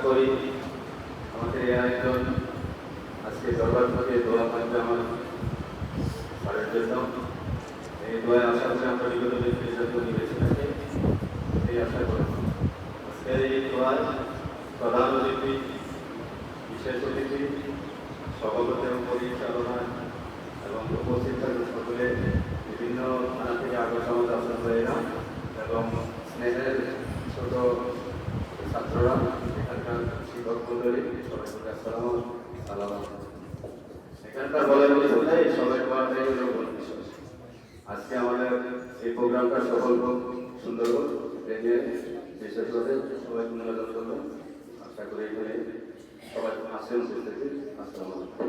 করি আমাদের এই আয়োজন আজকে দরবার থেকে দোয়া থাকবে আমার স্যারের জন্য। এই দোয়ায় আশা করি আমরা বিগত দিনের জন্য বেঁচে থাকি, এই আশা করি। আজকের এই দোয়ায় প্রধান অতিথি, বিশেষ অতিথি, সভাপতি এবং পরিচালনা এবং উপস্থিত থাকবে সকলে, বিভিন্ন থানা থেকে আগত আমাদের আশ্রয়ীরা এবং স্নেহের ছোট ছাত্ররা, এখানকার শিক্ষক মন্ডলী, সবাইকে আসসালামু আলাইকুম। এখানকার বলার কিছু নেই, সবাই বলাটাই হলো মূল বিষয়। আজকে আমাদের এই প্রোগ্রামটা সফল হোক, সুন্দর হোক, এই নিয়ে বিশেষ করে সবাই মনোযোগ করবেন। আশা করি এখানে সবাই আসেন, আসসালামু আলাইকুম।